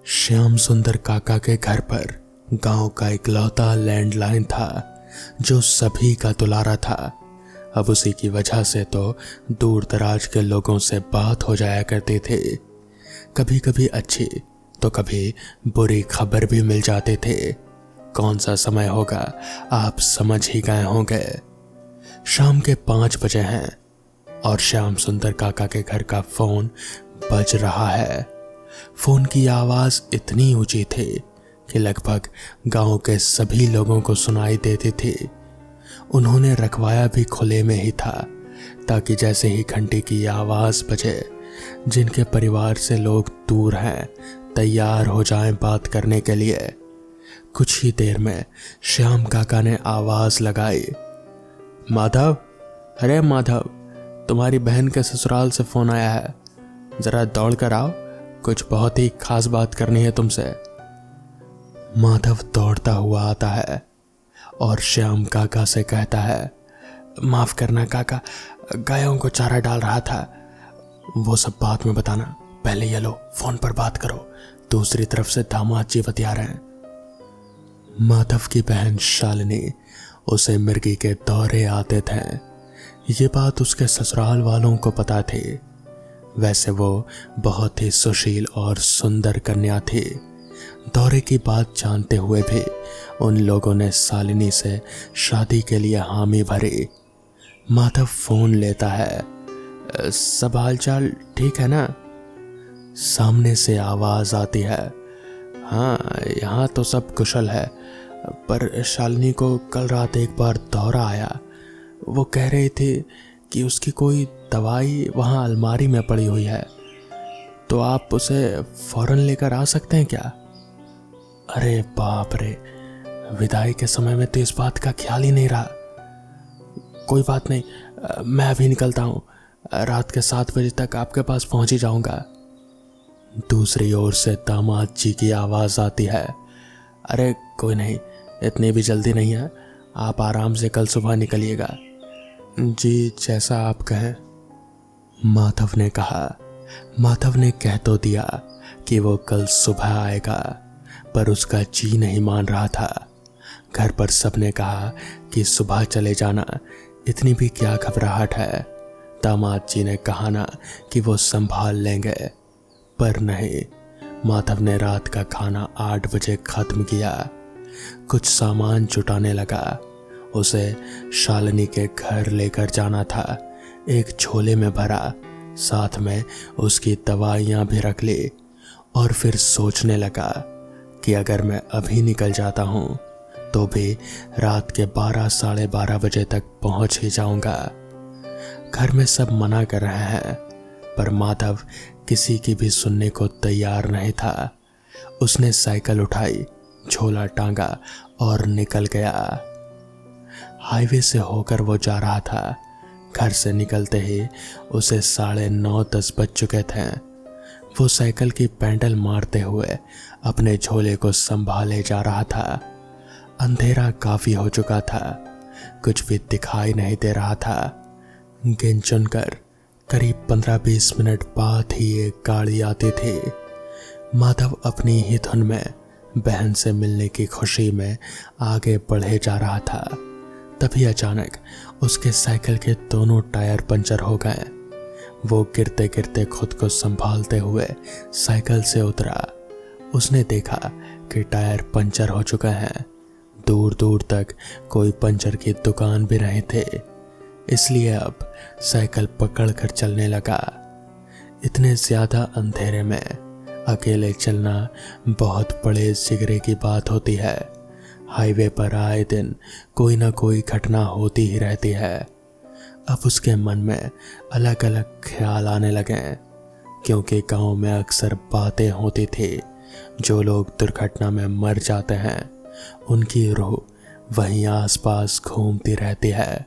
श्याम सुंदर काका के घर पर गांव का इकलौता लैंडलाइन था जो सभी का दुलारा था। अब उसी की वजह से तो दूर दराज के लोगों से बात हो जाया करती थी। कभी कभी अच्छी तो कभी बुरी खबर भी मिल जाते थे। कौन सा समय होगा आप समझ ही गए होंगे। शाम के 5 बजे हैं और श्याम सुंदर काका के घर का फोन बज रहा है। फोन की आवाज इतनी ऊंची थी कि लगभग गांव के सभी लोगों को सुनाई देती थी। उन्होंने रखवाया भी खुले में ही था ताकि जैसे ही घंटी की आवाज बजे जिनके परिवार से लोग दूर हैं तैयार हो जाएं बात करने के लिए। कुछ ही देर में श्याम काका ने आवाज लगाई, माधव, अरे माधव, तुम्हारी बहन के ससुराल से फोन आया है, जरा दौड़ कर आओ, कुछ बहुत ही खास बात करनी है तुमसे। माधव दौड़ता हुआ आता है और श्याम काका से कहता है, माफ करना काका, गायों को चारा डाल रहा था, वो सब बात में बताना, पहले ये लो फोन पर बात करो। दूसरी तरफ से दामाद जी बतिया रहे हैं। माधव की बहन शालिनी उसे मिर्गी के दौरे आते थे। ये बात उसके ससुराल वालों को पता थी। वैसे वो बहुत ही सुशील और सुंदर कन्या थी। दौरे की बात जानते हुए भी उन लोगों ने शालिनी से शादी के लिए हामी भरी। माधव फोन लेता है, सब हालचाल ठीक है ना? सामने से आवाज आती है, हाँ यहाँ तो सब कुशल है, पर शालिनी को कल रात एक बार दौरा आया। वो कह रही थी कि उसकी कोई दवाई वहाँ अलमारी में पड़ी हुई है, तो आप उसे फौरन लेकर आ सकते हैं क्या? अरे बाप रे, विदाई के समय में तो इस बात का ख्याल ही नहीं रहा। कोई बात नहीं, मैं अभी निकलता हूँ, रात के 7 बजे तक आपके पास पहुँच ही जाऊँगा। दूसरी ओर से दामाद जी की आवाज़ आती है, अरे कोई नहीं, इतनी भी जल्दी नहीं है, आप आराम से कल सुबह निकलिएगा। जी जैसा आप कहें, माधव ने कहा। माधव ने कह तो दिया कि वो कल सुबह आएगा, पर उसका जी नहीं मान रहा था। घर पर सबने कहा कि सुबह चले जाना, इतनी भी क्या घबराहट है। दामाद जी ने कहा ना कि वो संभाल लेंगे, पर नहीं। माधव ने रात का खाना 8 बजे खत्म किया। कुछ सामान जुटाने लगा। उसे शालिनी के घर लेकर जाना था। एक झोले में भरा, साथ में उसकी दवाइयाँ भी रख ली और फिर सोचने लगा कि अगर मैं अभी निकल जाता हूँ तो भी रात के 12 साढ़े 12 बजे तक पहुँच ही जाऊँगा। घर में सब मना कर रहे हैं, पर माधव किसी की भी सुनने को तैयार नहीं था। उसने साइकिल उठाई, झोला टांगा और निकल गया। हाईवे से होकर वो जा रहा था। घर से निकलते ही उसे 9:30-10 बज चुके थे। वो साइकिल की पैडल मारते हुए अपने झोले को संभाले जा रहा था। अंधेरा काफी हो चुका था, कुछ भी दिखाई नहीं दे रहा था। गिन चुनकर करीब 15-20 मिनट बाद ही एक गाड़ी आती थी। माधव अपनी ही धुन में बहन से मिलने की खुशी में आगे बढ़े जा रहा था। तभी अचानक उसके साइकिल के दोनों टायर पंचर हो गए। वो गिरते गिरते खुद को संभालते हुए साइकिल से उतरा। उसने देखा कि टायर पंचर हो चुके हैं। दूर दूर तक कोई पंचर की दुकान भी नहीं थे, इसलिए अब साइकिल पकड़ कर चलने लगा। इतने ज्यादा अंधेरे में अकेले चलना बहुत बड़े जिगरे की बात होती है। हाईवे पर आए दिन कोई ना कोई घटना होती ही रहती है। अब उसके मन में अलग अलग ख्याल आने लगे, क्योंकि गांव में अक्सर बातें होती थी। जो लोग दुर्घटना में मर जाते हैं उनकी रूह वहीं आसपास घूमती रहती है।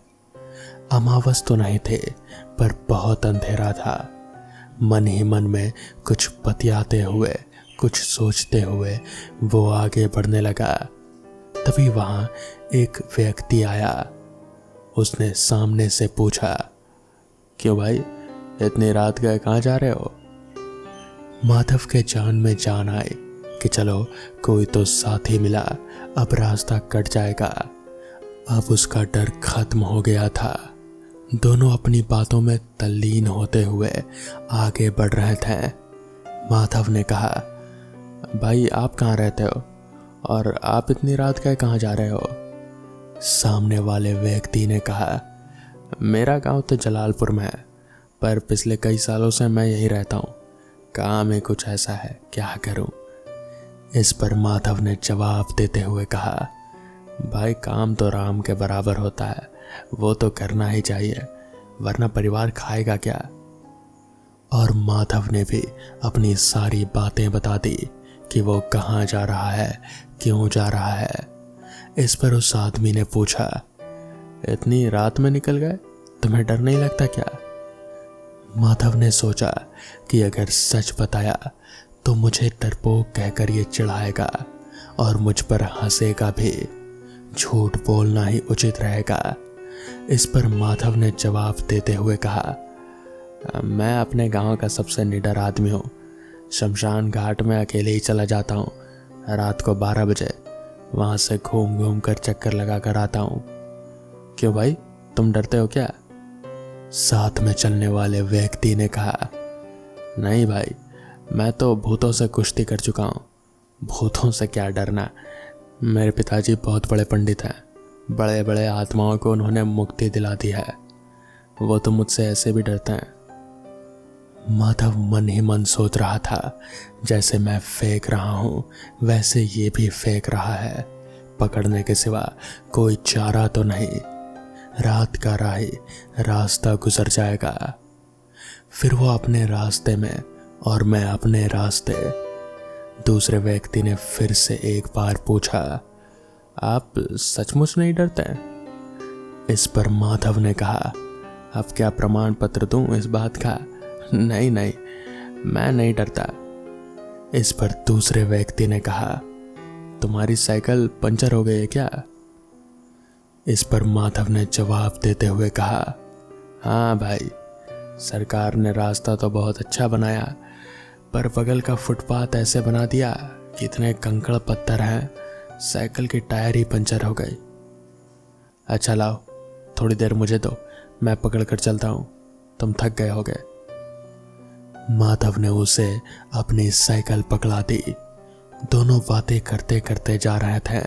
अमावस तो नहीं थे, पर बहुत अंधेरा था। मन ही मन में कुछ बतियाते हुए, कुछ सोचते हुए वो आगे बढ़ने लगा। तभी वहां एक व्यक्ति आया। उसने सामने से पूछा, क्यों भाई, इतनी रात गए कहाँ जा रहे हो? माधव के जान में जान आए कि चलो कोई तो साथी मिला, अब रास्ता कट जाएगा। अब उसका डर खत्म हो गया था। दोनों अपनी बातों में तल्लीन होते हुए आगे बढ़ रहे थे। माधव ने कहा, भाई आप कहाँ रहते हो और आप इतनी रात का कहाँ जा रहे हो? सामने वाले व्यक्ति ने कहा, मेरा गांव तो जलालपुर में है, पर पिछले कई सालों से मैं यहीं रहता हूँ। काम ही कुछ ऐसा है, क्या करूँ? इस पर माधव ने जवाब देते हुए कहा, भाई काम तो राम के बराबर होता है, वो तो करना ही चाहिए, वरना परिवार खाएगा क्या? और माधव ने भी अपनी सारी बातें बता दी कि वो कहाँ जा रहा है, क्यों जा रहा है। इस पर उस आदमी ने पूछा, इतनी रात में निकल गए, तुम्हें डर नहीं लगता क्या? माधव ने सोचा कि अगर सच बताया तो मुझे डरपोक कहकर ये चिढ़ाएगा और मुझ पर हंसेगा भी। झूठ बोलना ही उचित रहेगा। इस पर माधव ने जवाब देते हुए कहा, मैं अपने गांव का सबसे निडर आदमी हूँ। शमशान घाट में अकेले ही चला जाता हूँ। रात को 12 बजे वहाँ से घूम घूम कर चक्कर लगा कर आता हूँ। क्यों भाई, तुम डरते हो क्या? साथ में चलने वाले व्यक्ति ने कहा, नहीं भाई, मैं तो भूतों से कुश्ती कर चुका हूँ। भूतों से क्या डरना। मेरे पिताजी बहुत बड़े पंडित हैं। बड़े बड़े आत्माओं को उन्होंने मुक्ति दिला दी है। वो तो मुझसे ऐसे भी डरते हैं। माधव मन ही मन सोच रहा था, जैसे मैं फेंक रहा हूँ वैसे ये भी फेंक रहा है। पकड़ने के सिवा कोई चारा तो नहीं। रात का राही रास्ता गुजर जाएगा। फिर वो अपने रास्ते में और मैं अपने रास्ते। दूसरे व्यक्ति ने फिर से एक बार पूछा, आप सचमुच नहीं डरते? इस पर माधव ने कहा, अब क्या प्रमाण पत्र दूं इस बात का? नहीं नहीं, मैं नहीं डरता। इस पर दूसरे व्यक्ति ने कहा, तुम्हारी साइकिल पंचर हो गई है क्या? इस पर माधव ने जवाब देते हुए कहा, हाँ भाई, सरकार ने रास्ता तो बहुत अच्छा बनाया, पर बगल का फुटपाथ ऐसे बना दिया कि इतने कंकड़ पत्थर हैं, साइकिल की टायर ही पंचर हो गई। अच्छा लाओ, थोड़ी देर मुझे दो, मैं पकड़ कर चलता हूँ, तुम थक गए होगे। माधव ने उसे अपनी साइकिल पकड़ा दी। दोनों बातें करते करते जा रहे थे।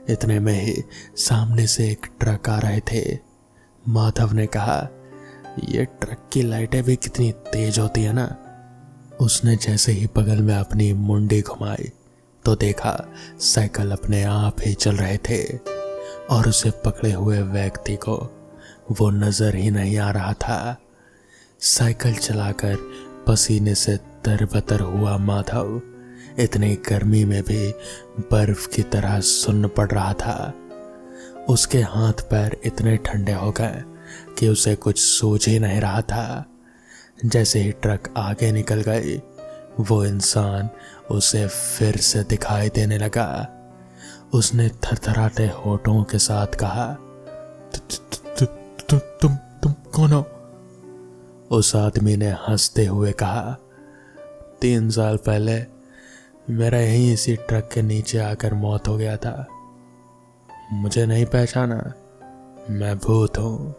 इतने में ही सामने से एक ट्रक आ रहे थे। माधव ने कहा, ये ट्रक की लाइटें भी कितनी तेज होती है ना। उसने जैसे ही बगल में अपनी मुंडी घुमाई तो देखा साइकिल अपने आप ही चल रहे थे और उसे पकड़े हुए व्यक्ति को वो नजर ही नहीं आ रहा था। साइकिल चलाकर पसीने से तरबतर हुआ माधव इतनी गर्मी में भी बर्फ की तरह सुन्न पड़ रहा था। उसके हाथ पैर इतने ठंडे हो गए कि उसे कुछ सूझ ही नहीं रहा था। जैसे ही ट्रक आगे निकल गई, वो इंसान उसे फिर से दिखाई देने लगा। उसने थरथराते होठों के साथ कहा, तुम कौन हो? उस आदमी ने हंसते हुए कहा, 3 साल पहले मेरा यहीं इसी ट्रक के नीचे आकर मौत हो गया था। मुझे नहीं पहचाना? मैं भूत हूं।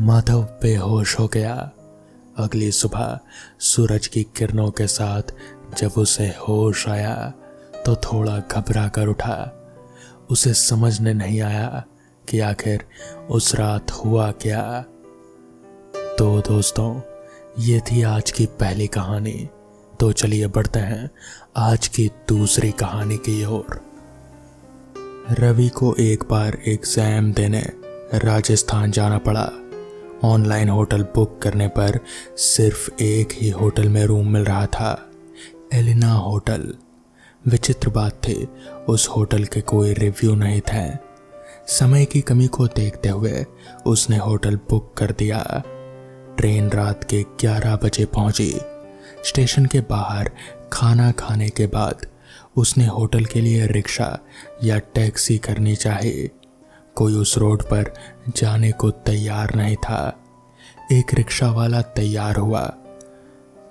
माधव बेहोश हो गया। अगली सुबह सूरज की किरणों के साथ जब उसे होश आया तो थोड़ा घबरा कर उठा। उसे समझने नहीं आया कि आखिर उस रात हुआ क्या। तो दोस्तों, ये थी आज की पहली कहानी। तो चलिए बढ़ते हैं आज की दूसरी कहानी की ओर। रवि को एक बार एग्जाम देने राजस्थान जाना पड़ा। ऑनलाइन होटल बुक करने पर सिर्फ एक ही होटल में रूम मिल रहा था, एलिना होटल। विचित्र बात थी, उस होटल के कोई रिव्यू नहीं थे। समय की कमी को देखते हुए उसने होटल बुक कर दिया। ट्रेन रात के 11 बजे पहुंची। स्टेशन के बाहर खाना खाने के बाद उसने होटल के लिए रिक्शा या टैक्सी करनी चाहिए। कोई उस रोड पर जाने को तैयार नहीं था। एक रिक्शा वाला तैयार हुआ।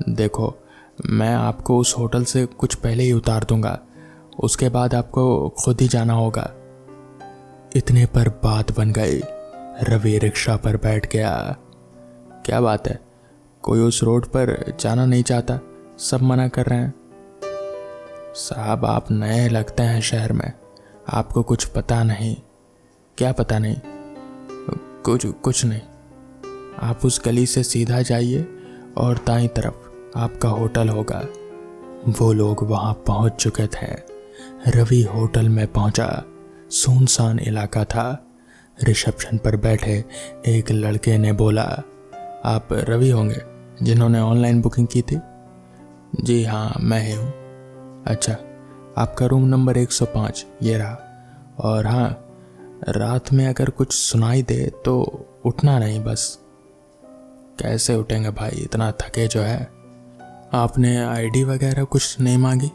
देखो, मैं आपको उस होटल से कुछ पहले ही उतार दूंगा, उसके बाद आपको खुद ही जाना होगा। इतने पर बात बन गई। रवि रिक्शा पर बैठ गया। क्या बात है, कोई उस रोड पर जाना नहीं चाहता, सब मना कर रहे हैं। साहब आप नए लगते हैं शहर में, आपको कुछ पता नहीं। क्या पता नहीं? कुछ नहीं। आप उस गली से सीधा जाइए और दाईं तरफ आपका होटल होगा। वो लोग वहां पहुंच चुके थे। रवि होटल में पहुंचा। सुनसान इलाका था। रिसेप्शन पर बैठे एक लड़के ने बोला, आप रवि होंगे जिन्होंने ऑनलाइन बुकिंग की थी? जी हाँ, मैं ही हूँ। अच्छा, आपका रूम नंबर 105 ये रहा। और हाँ, रात में अगर कुछ सुनाई दे तो उठना नहीं बस। कैसे उठेंगे भाई, इतना थके जो है। आपने आईडी वगैरह कुछ नहीं मांगी?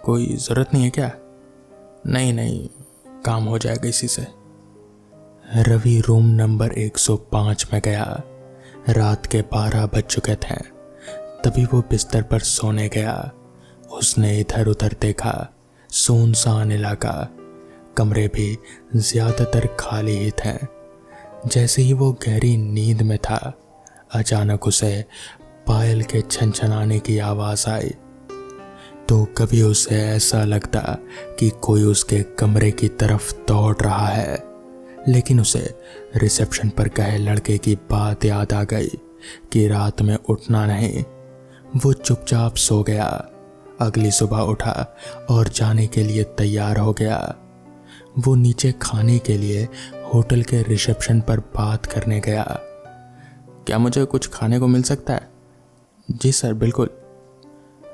कोई ज़रूरत नहीं है क्या? नहीं, काम हो जाएगा इसी से। रवि रूम नंबर 105 में गया। रात के 12 बज चुके थे। तभी वो बिस्तर पर सोने गया। उसने इधर उधर देखा। सुनसान इलाका, कमरे भी ज्यादातर खाली ही थे। जैसे ही वो गहरी नींद में था, अचानक उसे पायल के छनछनाने की आवाज आई। तो कभी उसे ऐसा लगता कि कोई उसके कमरे की तरफ दौड़ रहा है, लेकिन उसे रिसेप्शन पर कहे लड़के की बात याद आ गई कि रात में उठना नहीं। वो चुपचाप सो गया। अगली सुबह उठा और जाने के लिए तैयार हो गया। वो नीचे खाने के लिए होटल के रिसेप्शन पर बात करने गया। क्या मुझे कुछ खाने को मिल सकता है? जी सर, बिल्कुल।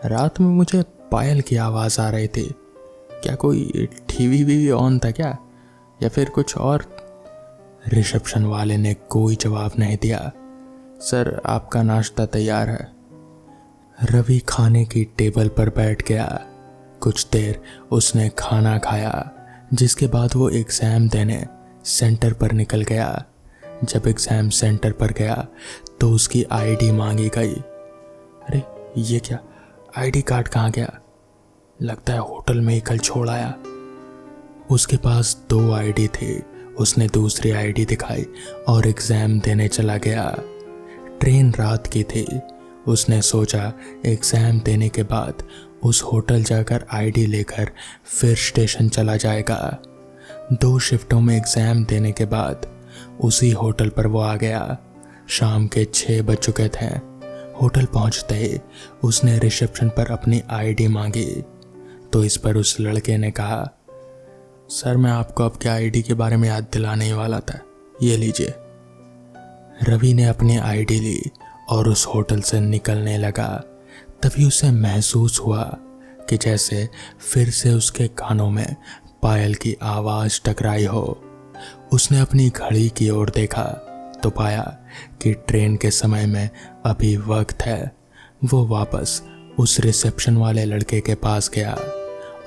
रात में मुझे पायल की आवाज़ आ रही थी, क्या कोई टीवी भी ऑन था क्या, या फिर कुछ और? रिसेप्शन वाले ने कोई जवाब नहीं दिया। सर, आपका नाश्ता तैयार है। रवि खाने की टेबल पर बैठ गया। कुछ देर उसने खाना खाया, जिसके बाद वो एग्ज़ाम देने सेंटर पर निकल गया। जब एग्ज़ाम सेंटर पर गया तो उसकी आईडी मांगी गई। अरे ये क्या, आईडी कार्ड कहाँ गया? लगता है होटल में ही कल छोड़ आया। उसके पास 2 आईडी थी। उसने दूसरी आईडी दिखाई और एग्ज़ाम देने चला गया। ट्रेन रात की थी। उसने सोचा एग्ज़ाम देने के बाद उस होटल जाकर आईडी लेकर फिर स्टेशन चला जाएगा। 2 शिफ्टों में एग्ज़ाम देने के बाद उसी होटल पर वो आ गया। शाम के 6 बज चुके थे। होटल पहुंचते ही उसने रिसेप्शन पर अपनी आईडी मांगी, तो इस पर उस लड़के ने कहा, सर मैं आपको आपके आईडी के बारे में याद दिलाने ही वाला था, ये लीजिए। रवि ने अपनी आईडी ली और उस होटल से निकलने लगा। तभी उसे महसूस हुआ कि जैसे फिर से उसके कानों में पायल की आवाज़ टकराई हो। उसने अपनी घड़ी की ओर देखा तो पाया कि ट्रेन के समय में अभी वक्त है। वो वापस उस रिसेप्शन वाले लड़के के पास गया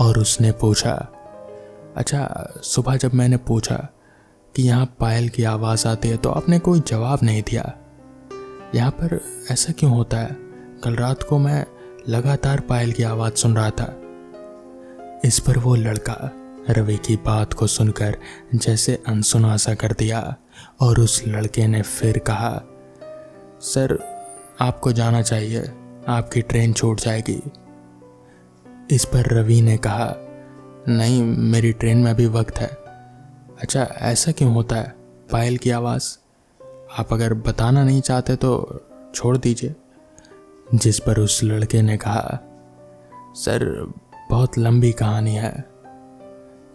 और उसने पूछा, अच्छा, सुबह जब मैंने पूछा कि यहाँ पायल की आवाज़ आती है तो आपने कोई जवाब नहीं दिया। यहाँ पर ऐसा क्यों होता है? कल रात को मैं लगातार पायल की आवाज़ सुन रहा था। इस पर वो लड़का रवि की बात को सुनकर जैसे अनसुना सा कर दिया और उस लड़के ने फिर कहा, सर आपको जाना चाहिए, आपकी ट्रेन छूट जाएगी। इस पर रवि ने कहा, नहीं, मेरी ट्रेन में अभी वक्त है। अच्छा, ऐसा क्यों होता है? पायल की आवाज़, आप अगर बताना नहीं चाहते तो छोड़ दीजिए। जिस पर उस लड़के ने कहा, सर बहुत लंबी कहानी है।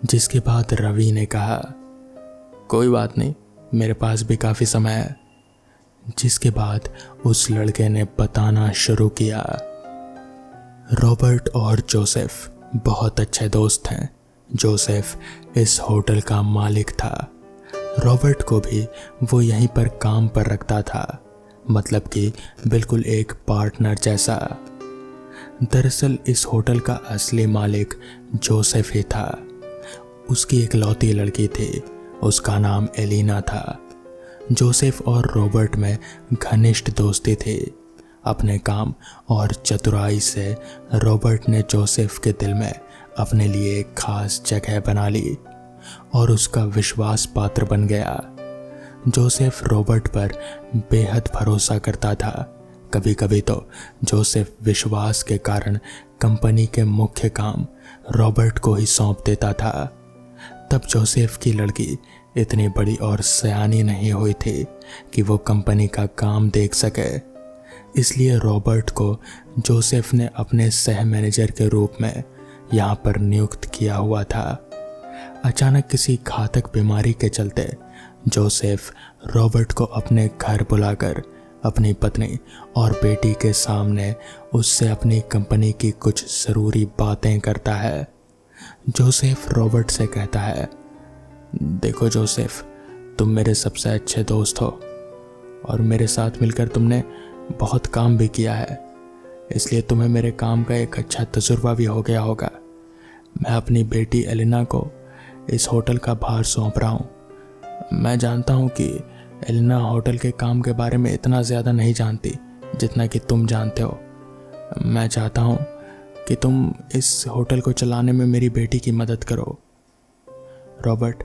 जिसके बाद रवि ने कहा, कोई बात नहीं, मेरे पास भी काफ़ी समय है। जिसके बाद उस लड़के ने बताना शुरू किया। रॉबर्ट और जोसेफ बहुत अच्छे दोस्त हैं। जोसेफ इस होटल का मालिक था। रॉबर्ट को भी वो यहीं पर काम पर रखता था, मतलब कि बिल्कुल एक पार्टनर जैसा। दरअसल इस होटल का असली मालिक जोसेफ ही था। उसकी इकलौती लड़की थी, उसका नाम एलिना था। जोसेफ और रॉबर्ट में घनिष्ठ दोस्ती थी। अपने काम और चतुराई से रॉबर्ट ने जोसेफ के दिल में अपने लिए एक खास जगह बना ली और उसका विश्वास पात्र बन गया। जोसेफ रॉबर्ट पर बेहद भरोसा करता था। कभी कभी तो जोसेफ विश्वास के कारण कंपनी के मुख्य काम रॉबर्ट को ही सौंप देता था। तब जोसेफ की लड़की इतनी बड़ी और सयानी नहीं हुई थी कि वो कंपनी का काम देख सके, इसलिए रॉबर्ट को जोसेफ ने अपने सह मैनेजर के रूप में यहाँ पर नियुक्त किया हुआ था। अचानक किसी घातक बीमारी के चलते जोसेफ रॉबर्ट को अपने घर बुलाकर अपनी पत्नी और बेटी के सामने उससे अपनी कंपनी की कुछ ज़रूरी बातें करता है। जोसेफ रॉबर्ट से कहता है, देखो जोसेफ, तुम मेरे सबसे अच्छे दोस्त हो और मेरे साथ मिलकर तुमने बहुत काम भी किया है, इसलिए तुम्हें मेरे काम का एक अच्छा तजुर्बा भी हो गया होगा। मैं अपनी बेटी एलिना को इस होटल का भार सौंप रहा हूँ। मैं जानता हूँ कि एलिना होटल के काम के बारे में इतना ज़्यादा नहीं जानती जितना कि तुम जानते हो। मैं चाहता हूँ कि तुम इस होटल को चलाने में मेरी बेटी की मदद करो। रॉबर्ट,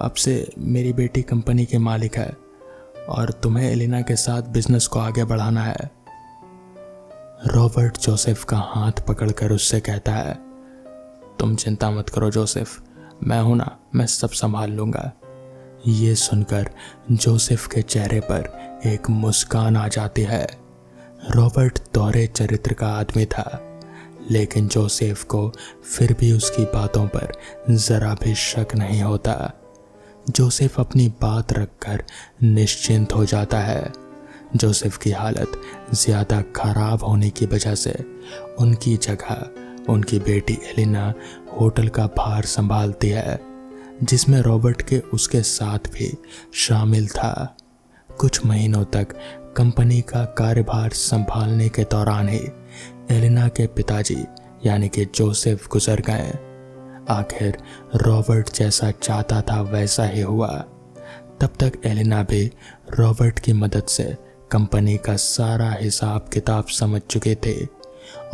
अब से मेरी बेटी कंपनी के मालिक है और तुम्हें एलिना के साथ बिजनेस को आगे बढ़ाना है। रॉबर्ट जोसेफ का हाथ पकड़कर उससे कहता है, तुम चिंता मत करो जोसेफ, मैं हूं ना, मैं सब संभाल लूंगा। ये सुनकर जोसेफ के चेहरे पर एक मुस्कान आ जाती है। रॉबर्ट दोहरे चरित्र का आदमी था, लेकिन जोसेफ को फिर भी उसकी बातों पर जरा भी शक नहीं होता। जोसेफ अपनी बात रखकर निश्चिंत हो जाता है। जोसेफ की हालत ज़्यादा खराब होने की वजह से उनकी जगह उनकी बेटी एलिना होटल का भार संभालती है, जिसमें रॉबर्ट के उसके साथ भी शामिल था। कुछ महीनों तक कंपनी का कार्यभार संभालने के दौरान ही एलिना के पिताजी यानी कि जोसेफ गुजर गए। आखिर रॉबर्ट जैसा चाहता था वैसा ही हुआ। तब तक एलिना भी रॉबर्ट की मदद से कंपनी का सारा हिसाब किताब समझ चुके थे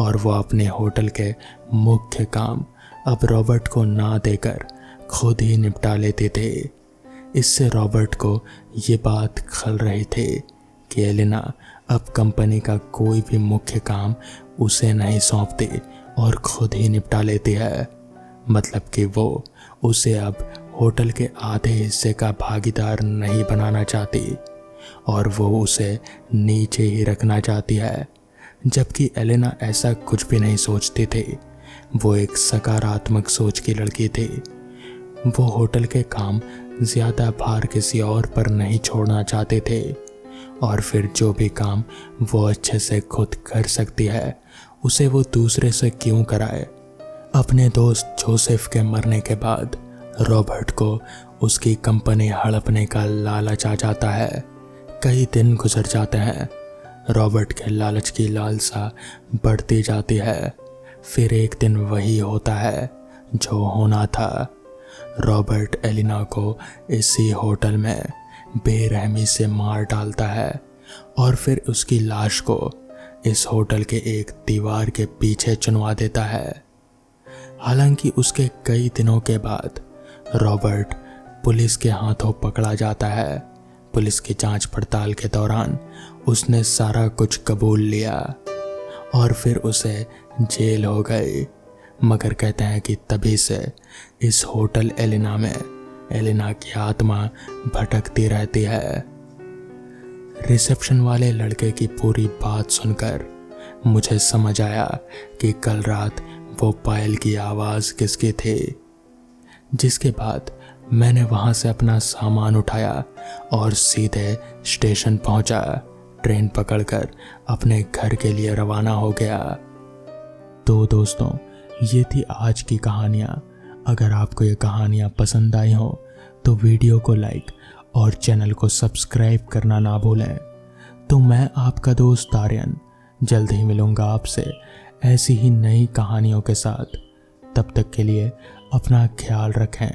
और वो अपने होटल के मुख्य काम अब रॉबर्ट को ना देकर खुद ही निपटा लेते थे। इससे रॉबर्ट को ये बात खल रही थी कि एलिना अब कंपनी का कोई भी मुख्य काम उसे नहीं सौंपती और खुद ही निपटा लेती है। मतलब कि वो उसे अब होटल के आधे हिस्से का भागीदार नहीं बनाना चाहती और वो उसे नीचे ही रखना चाहती है, जबकि एलिना ऐसा कुछ भी नहीं सोचती थी। वो एक सकारात्मक सोच की लड़की थी। वो होटल के काम ज़्यादा भार किसी और पर नहीं छोड़ना चाहते थे और फिर जो भी काम वो अच्छे से खुद कर सकती है उसे वो दूसरे से क्यों कराए। अपने दोस्त जोसेफ के मरने के बाद रॉबर्ट को उसकी कंपनी हड़पने का लालच आ जाता है। कई दिन गुजर जाते हैं। रॉबर्ट के लालच की लालसा बढ़ती जाती है। फिर एक दिन वही होता है जो होना था। रॉबर्ट एलिना को इसी होटल में बेरहमी से मार डालता है और फिर उसकी लाश को इस होटल के एक दीवार के पीछे चुनवा देता है। हालांकि उसके कई दिनों के बाद रॉबर्ट पुलिस के हाथों पकड़ा जाता है। पुलिस की जांच पड़ताल के दौरान उसने सारा कबूल कबूल लिया और फिर उसे जेल हो गई। मगर कहते हैं कि तभी से इस होटल एलिना में एलिना की आत्मा भटकती रहती है। रिसेप्शन वाले लड़के की पूरी बात सुनकर मुझे समझ आया कि कल रात वो पायल की आवाज़ किसकी थी। जिसके बाद मैंने वहाँ से अपना सामान उठाया और सीधे स्टेशन पहुँचा। ट्रेन पकड़कर अपने घर के लिए रवाना हो गया। तो दोस्तों, ये थी आज की कहानियाँ। अगर आपको ये कहानियाँ पसंद आई हो तो वीडियो को लाइक और चैनल को सब्सक्राइब करना ना भूलें। तो मैं आपका दोस्त आर्यन जल्द ही मिलूँगा आपसे ऐसी ही नई कहानियों के साथ। तब तक के लिए अपना ख्याल रखें।